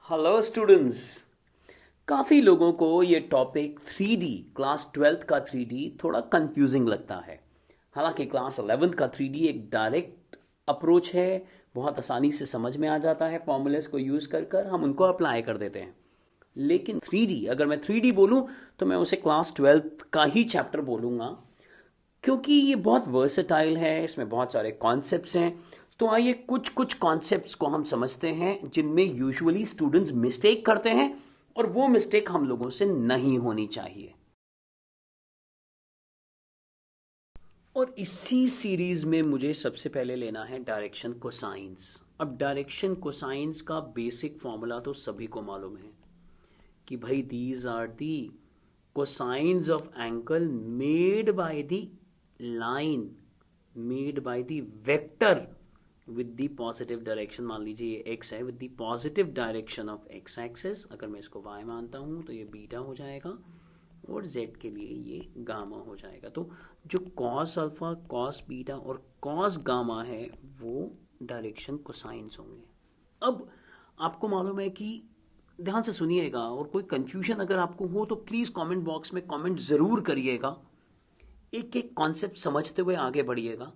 Hello students. काफ़ी लोगों को ये टॉपिक 3D क्लास 12th का 3D थोड़ा कंफ्यूजिंग लगता है। हालांकि क्लास 11th का 3D एक डायरेक्ट अप्रोच है, बहुत आसानी से समझ में आ जाता है, फॉर्मूलेस को यूज़ कर कर हम उनको अप्लाई कर देते हैं। लेकिन 3D, अगर मैं 3D बोलूँ तो मैं उसे क्लास 12th का ही चैप्टर बोलूँगा, क्योंकि ये बहुत वर्सेटाइल है, इसमें बहुत सारे कॉन्सेप्ट्स हैं। तो आइए कुछ कुछ कॉन्सेप्ट्स को हम समझते हैं जिनमें यूजुअली स्टूडेंट्स मिस्टेक करते हैं, और वो मिस्टेक हम लोगों से नहीं होनी चाहिए। और इसी सीरीज में मुझे सबसे पहले लेना है डायरेक्शन कोसाइंस। अब डायरेक्शन कोसाइंस का बेसिक फॉर्मूला तो सभी को मालूम है कि भाई these are the cosines of angle made by the line, made by the vector with the positive direction। मान लीजिए ये x है, with the positive direction of x axis। अगर मैं इसको y मानता हूं तो ये बीटा हो जाएगा, और z के लिए ये गामा हो जाएगा। तो जो cos अल्फा, cos बीटा और cos गामा है वो डायरेक्शन कोसाइंस होंगे। अब आपको मालूम है कि, ध्यान से सुनिएगा, और कोई कंफ्यूजन अगर आपको हो तो प्लीज कमेंट बॉक्स में कमेंट जरूर करिएगा। एक एक कॉन्सेप्ट समझते हुए आगे बढ़िएगा।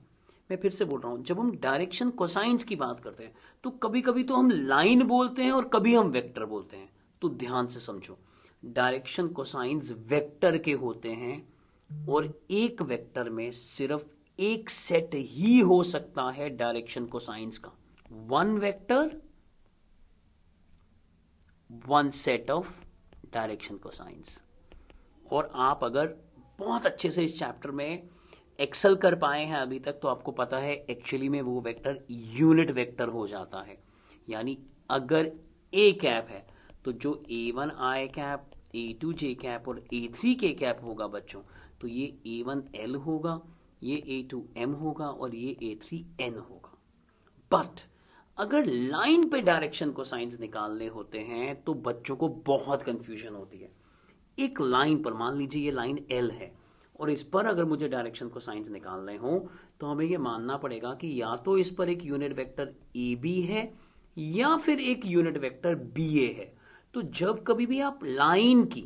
मैं फिर से बोल रहा हूं, जब हम डायरेक्शन कोसाइंस की बात करते हैं तो कभी कभी तो हम लाइन बोलते हैं और कभी हम वेक्टर बोलते हैं। तो ध्यान से समझो, डायरेक्शन कोसाइंस वेक्टर के होते हैं, और एक वेक्टर में सिर्फ एक सेट ही हो सकता है डायरेक्शन कोसाइंस का। One vector, one set of direction cosines. और आप अगर बहुत अच्छे से इस चैप्टर में एक्सेल कर पाए हैं अभी तक, तो आपको पता है एक्चुअली में वो वेक्टर यूनिट वेक्टर हो जाता है। यानी अगर ए कैप है तो जो A1 आई कैप, A2 जे कैप और A3 के कैप होगा बच्चों, तो ये A1 L होगा, ये A2 M होगा और ये A3 N होगा। बट अगर लाइन पे डायरेक्शन को साइंस निकालने होते हैं तो बच्चों को बहुत कंफ्यूजन होती है। एक लाइन पर, मान लीजिए ये लाइन L है, और इस पर अगर मुझे डायरेक्शन को साइंस निकालने हो तो हमें ये मानना पड़ेगा कि या तो इस पर एक यूनिट वेक्टर AB है या फिर एक यूनिट वेक्टर BA है। तो जब कभी भी आप लाइन की,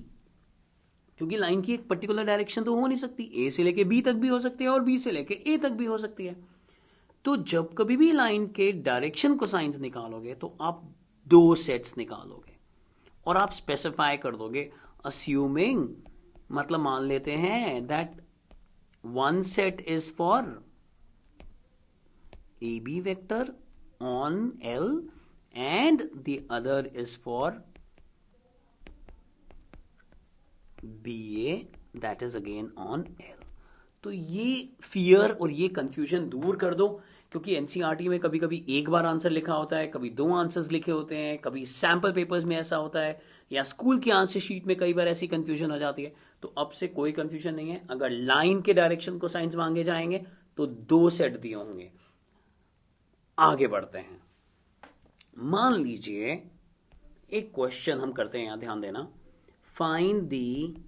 क्योंकि लाइन की एक पर्टिकुलर डायरेक्शन तो हो नहीं सकती, A से लेके B तक भी हो सकती है और B से लेके A तक भी हो सकती है। तो जब कभी भी लाइन के डायरेक्शन को साइंस निकालोगे तो आप दो सेट्स निकालोगे, और आप स्पेसिफाई कर दोगे अस्यूमिंग, मतलब मान लेते हैं that one set is for A B vector on L and the other is for B A, that is again on L. तो ये फियर और ये कंफ्यूजन दूर कर दो, क्योंकि एनसीईआरटी में कभी कभी एक बार आंसर लिखा होता है, कभी दो आंसर्स लिखे होते हैं, कभी सैंपल पेपर्स में ऐसा होता है, या स्कूल की आंसर शीट में कई बार ऐसी कंफ्यूजन हो जाती है। तो अब से कोई कंफ्यूजन नहीं है। अगर लाइन के डायरेक्शन को साइंस मांगे जाएंगे तो दो सेट दिए होंगे। आगे बढ़ते हैं। मान लीजिए एक क्वेश्चन हम करते हैं, यहां ध्यान देना। Find the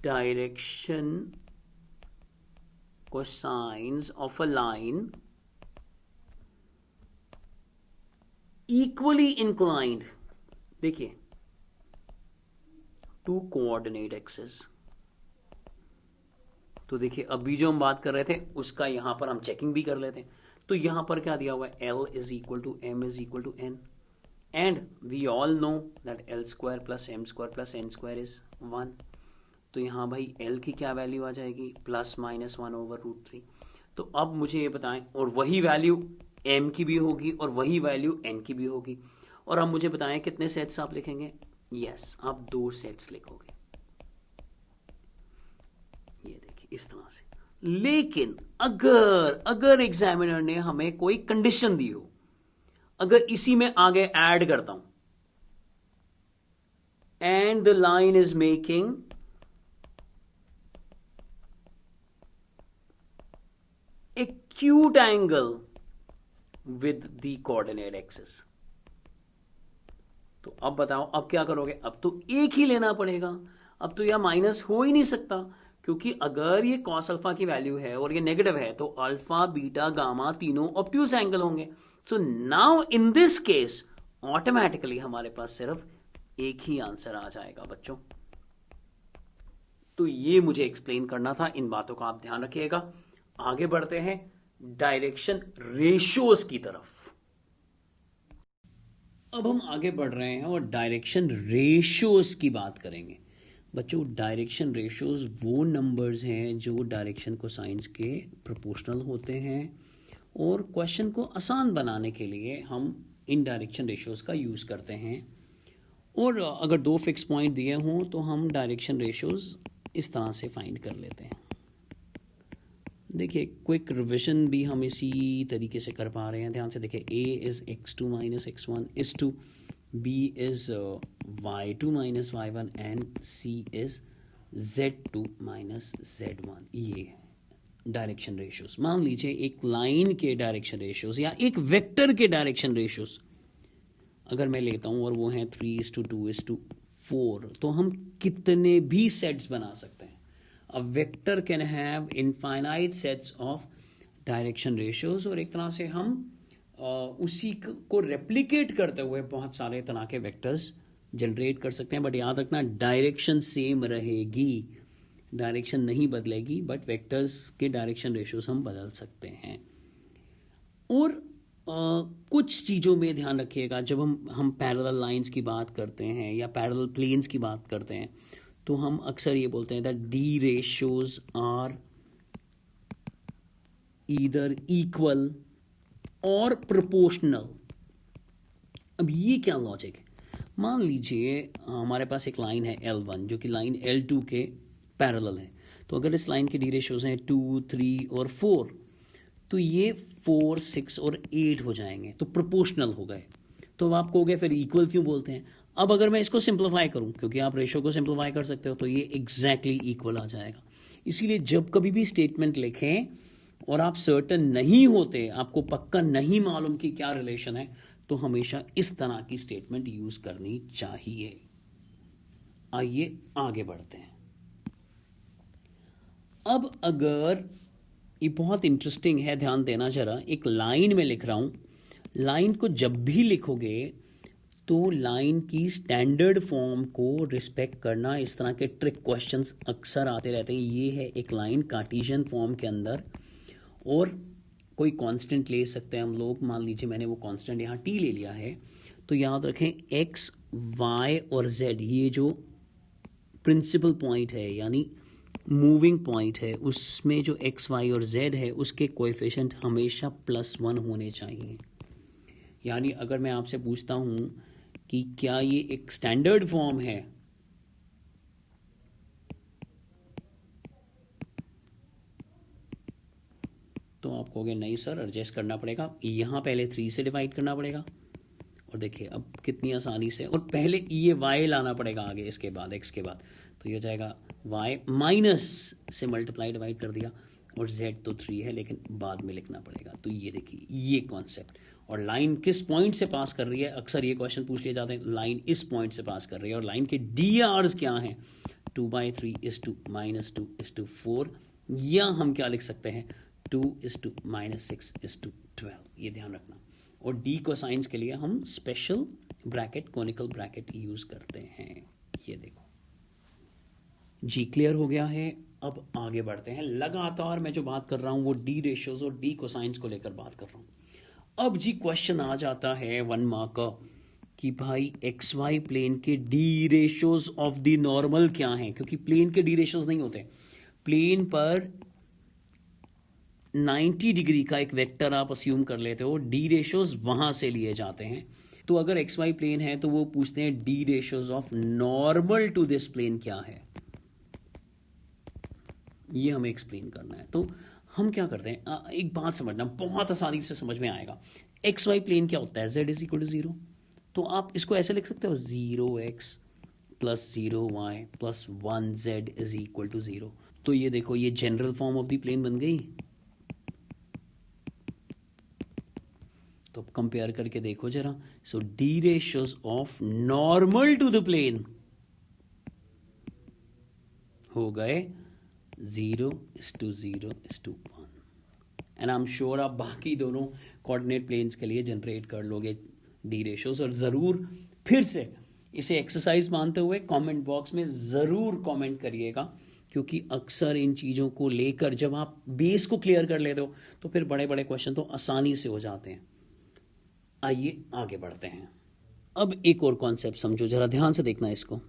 direction cosines of a line equally inclined, देखिए, टू कोऑर्डिनेट एक्सेस। तो देखिए अभी जो हम बात कर रहे थे उसका यहां पर हम चेकिंग भी कर लेते हैं। तो यहां पर क्या दिया हुआ है, L is equal to M is equal to N, and we all know that L square plus M square plus N square is 1। तो यहां भाई L की क्या वैल्यू आ जाएगी, प्लस माइनस 1/√3। तो अब मुझे ये बताएं, और वही वैल्यू M की भी होगी और वही वैल्यू N की भी होगी। और अब मुझे बताएं कितने सेट्स आप लिखेंगे। यस, आप दो सेट्स लिखोगे, ये देखिए इस तरह से। लेकिन अगर अगर एग्जामिनर ने हमें कोई कंडीशन दी हो, अगर इसी में आगे ऐड करता हूं, and the line is making acute angle with the coordinate axis, तो अब बताओ अब क्या करोगे। अब तो एक ही लेना पड़ेगा, अब तो यह माइनस हो ही नहीं सकता, क्योंकि अगर ये कॉस अल्फा की वैल्यू है और ये नेगेटिव है तो अल्फा बीटा गामा तीनों ऑब्ट्यूज एंगल होंगे। So now in this case automatically हमारे पास सिर्फ एक ही आंसर आ जाएगा बच्चों। तो ये मुझे एक्सप्लेन करना था, इन बातों का आप ध्यान रखिएगा। आगे बढ़ते हैं डायरेक्शन रेशियोज की तरफ। अब हम आगे बढ़ रहे हैं और डायरेक्शन रेशियोज की बात करेंगे। बच्चों, डायरेक्शन रेशियोज वो नंबर्स हैं जो डायरेक्शन कोसाइंस के प्रोपोर्शनल होते हैं, और क्वेश्चन को आसान बनाने के लिए हम इन डायरेक्शन रेशियोज का यूज़ करते हैं। और अगर दो फिक्स पॉइंट दिए हों तो हम डायरेक्शन रेशियोज इस तरह से फाइंड कर लेते हैं। देखिए, क्विक रिविजन भी हम इसी तरीके से कर पा रहे हैं। ध्यान से देखिए, a is x2 minus x1 is two, b is y2 minus y1 and c is z2 minus z1। ये डायरेक्शन रेशियोज। मान लीजिए एक लाइन के डायरेक्शन रेशियोज या एक वेक्टर के डायरेक्शन रेशियोज अगर मैं लेता हूं और वो हैं 3:2:4, तो हम कितने भी सेट्स बना सकते हैं। A vector can have infinite sets of direction ratios, और एक तरह से हम उसी को रेप्लिकेट करते हुए बहुत सारे तरह के वेक्टर्स जनरेट कर सकते हैं। बट याद रखना, डायरेक्शन सेम रहेगी, डायरेक्शन नहीं बदलेगी, बट वेक्टर्स के डायरेक्शन रेशियोज हम बदल सकते हैं। और कुछ चीज़ों में ध्यान रखिएगा, जब हम पैरेलल लाइंस की बात करते हैं या पैरेलल प्लेन्स की बात करते हैं, तो हम अक्सर ये बोलते हैं that the ratios are either equal और प्रोपोर्शनल। अब ये क्या लॉजिक है? मान लीजिए हमारे पास एक लाइन है L1 जो कि लाइन L2 के पैरेलल है। तो अगर इस लाइन के डी रेशियोज हैं 2, 3 और 4, तो ये 4, 6 और 8 हो जाएंगे, तो प्रोपोर्शनल हो गए। तो आप कहोगे फिर इक्वल क्यों बोलते हैं? अब अगर मैं इसको सिंप्लीफाई करूं, क्योंकि आप रेशियो को सिंप्लीफाई कर सकते हो, तो ये एग्जैक्टली इक्वल आ जाएगा। इसीलिए जब कभी भी स्टेटमेंट लिखें और आप सर्टन नहीं होते, आपको पक्का नहीं मालूम कि क्या रिलेशन है, तो हमेशा इस तरह की स्टेटमेंट यूज करनी चाहिए। आइए आगे बढ़ते हैं। अब अगर ये बहुत इंटरेस्टिंग है, ध्यान देना जरा, एक लाइन में लिख रहा हूं। लाइन को जब भी लिखोगे तो लाइन की स्टैंडर्ड फॉर्म को रिस्पेक्ट करना, इस तरह के ट्रिक क्वेश्चंस अक्सर आते रहते हैं। ये है एक लाइन कार्टेशियन फॉर्म के अंदर, और कोई कांस्टेंट ले सकते हैं हम लोग। मान लीजिए मैंने वो कांस्टेंट यहाँ t ले लिया है, तो याद रखें x, y और z, ये जो प्रिंसिपल पॉइंट है यानी मूविंग पॉइंट है, उसमें जो x, y और z है उसके कोएफिशिएंट हमेशा +1 होने चाहिए। यानी अगर मैं आपसे पूछता हूं कि क्या ये एक स्टैंडर्ड फॉर्म है, तो आप कहोगे नहीं सर, एडजस्ट करना पड़ेगा, यहां पहले 3 से डिवाइड करना पड़ेगा। और देखिए अब कितनी आसानी से, और पहले ये y लाना पड़ेगा आगे, इसके बाद x के बाद, तो ये हो जाएगा y माइनस से मल्टीप्लाई डिवाइड कर दिया, और z तो 3 है लेकिन बाद में लिखना पड़ेगा। तो ये देखिए ये कॉन्सेप्ट। और लाइन किस पॉइंट से पास कर रही है, अक्सर ये क्वेश्चन पूछ लिए जाते हैं, लाइन इस पॉइंट से पास कर रही है। और लाइन के DRs क्या हैं? 2/3:-4, या हम क्या लिख सकते हैं, 2:-6:12। ये ध्यान रखना। और डी कोसाइंस के लिए हम special bracket, conical bracket use करते हैं। ये देखो जी, क्लियर हो गया है। अब आगे बढ़ते हैं। लगातार मैं जो बात कर रहा हूं वो डी रेशियोज और डी कोसाइंस को लेकर बात कर रहा हूं। अब जी क्वेश्चन आ जाता है 1 मार्क का कि भाई एक्स वाई प्लेन के D ratios of the normal क्या हैं, क्योंकि प्लेन के डी रेशियोज नहीं होते। प्लेन पर 90 डिग्री का एक वेक्टर आप अस्यूम कर लेते हो, डी रेशियोज वहां से लिए जाते हैं। तो अगर एक्स वाई प्लेन है तो वो पूछते हैं the ratios of normal to this plane क्या है, ये हमें एक्सप्लेन करना है। तो हम क्या करते हैं, एक बात समझना, बहुत आसानी से समझ में आएगा। एक्स वाई प्लेन क्या होता है, z इज इक्वल टू 0। तो आप इसको ऐसे लिख सकते हो 0x plus 0y plus 1z is equal to 0। तो ये देखो, ये general form of the plane बन गई। तो कंपेयर करके देखो जरा। So the ratios of normal to the plane हो गए 0:0:1। एंड आई एम श्योर आप बाकी दोनों कोऑर्डिनेट प्लेन्स के लिए जनरेट कर लोगे डी रेशियोज। और ज़रूर फिर से इसे एक्सरसाइज मानते हुए कमेंट बॉक्स में ज़रूर कमेंट करिएगा, क्योंकि अक्सर इन चीज़ों को लेकर जब आप बेस को क्लियर कर लेते हो तो फिर बड़े बड़े क्वेश्चन तो आसानी से हो जाते हैं। आइए आगे बढ़ते हैं। अब एक और कॉन्सेप्ट समझो, जरा ध्यान से देखना इसको।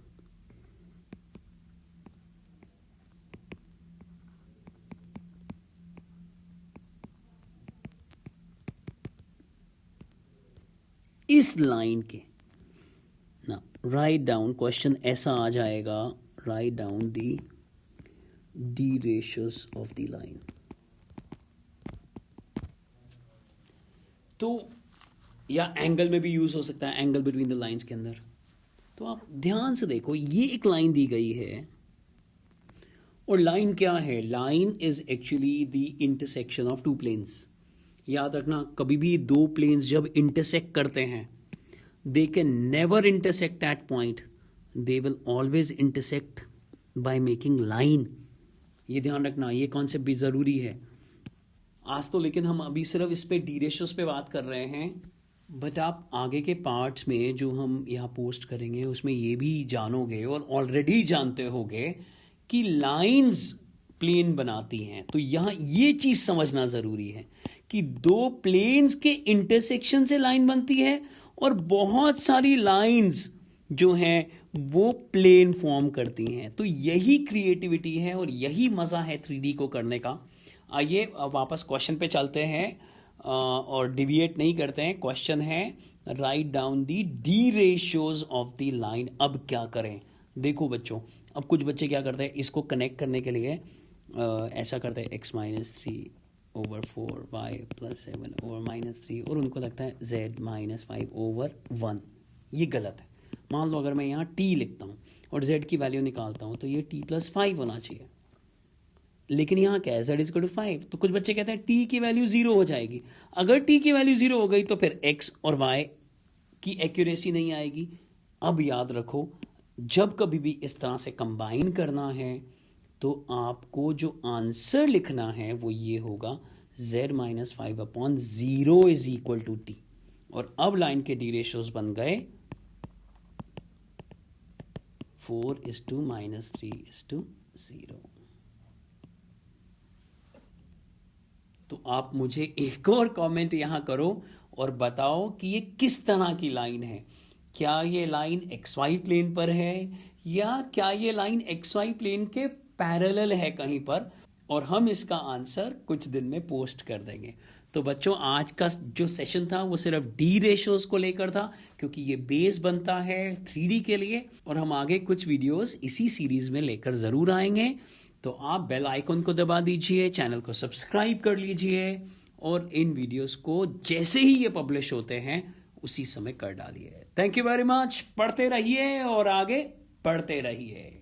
इस लाइन के ना राइट डाउन, क्वेश्चन ऐसा आ जाएगा, write down the D ratios of the line. तो या एंगल में भी यूज हो सकता है, एंगल बिटवीन द लाइंस के अंदर। तो आप ध्यान से देखो, ये एक लाइन दी गई है और लाइन क्या है? Line is actually the intersection of two planes. याद रखना, कभी भी दो प्लेन्स जब इंटरसेक्ट करते हैं, they can never intersect at point, they will always intersect by making line. ये ध्यान रखना, ये कॉन्सेप्ट भी जरूरी है। आज तो लेकिन हम अभी सिर्फ इस पे डी रेशियोज पे बात कर रहे हैं, बट आप आगे के पार्ट्स में जो हम यहाँ पोस्ट करेंगे उसमें ये भी जानोगे और ऑलरेडी जानते होगे कि लाइंस प्लेन बनाती हैं। तो यहाँ ये चीज समझना जरूरी है कि दो प्लेन्स के इंटरसेक्शन से लाइन बनती है और बहुत सारी लाइंस जो हैं वो प्लेन फॉर्म करती हैं। तो यही क्रिएटिविटी है और यही मजा है 3D को करने का। आइए वापस क्वेश्चन पे चलते हैं और डिविएट नहीं करते हैं। क्वेश्चन है write down the D ratios of the line. अब क्या करें? देखो बच्चों, अब कुछ बच्चे क्या करते हैं, इसको कनेक्ट करने के लिए ऐसा करते हैं x minus 3 over 4 y plus 7 over minus 3, और उनको लगता है z माइनस 5 ओवर 1। ये गलत है। मान लो अगर मैं यहाँ t लिखता हूँ और z की वैल्यू निकालता हूँ तो ये t प्लस 5 होना चाहिए, लेकिन यहाँ क्या है, z इज इक्वल टू 5। तो कुछ बच्चे कहते हैं t की वैल्यू 0 हो जाएगी। अगर t की वैल्यू 0 हो गई तो फिर x और y की एक्यूरेसी नहीं आएगी। अब याद रखो, जब कभी भी इस तरह से कंबाइन करना है तो आपको जो आंसर लिखना है वो ये होगा z minus 5 upon 0 is equal to t। और अब लाइन के डी रेशियोज बन गए 4:-, माइनस 3:0। तो आप मुझे एक और कमेंट यहां करो और बताओ कि ये किस तरह की लाइन है। क्या ये लाइन XY प्लेन पर है या क्या ये लाइन XY प्लेन के पैरेलल है कहीं पर, और हम इसका आंसर कुछ दिन में पोस्ट कर देंगे। तो बच्चों, आज का जो सेशन था वो सिर्फ डी रेशियोज को लेकर था, क्योंकि ये बेस बनता है 3D के लिए, और हम आगे कुछ वीडियोस इसी सीरीज में लेकर जरूर आएंगे। तो आप बेल आइकन को दबा दीजिए, चैनल को सब्सक्राइब कर लीजिए, और इन वीडियोस को जैसे ही ये पब्लिश होते हैं उसी समय कर डालिए। Thank you very much. पढ़ते रहिए और आगे बढ़ते रहिए।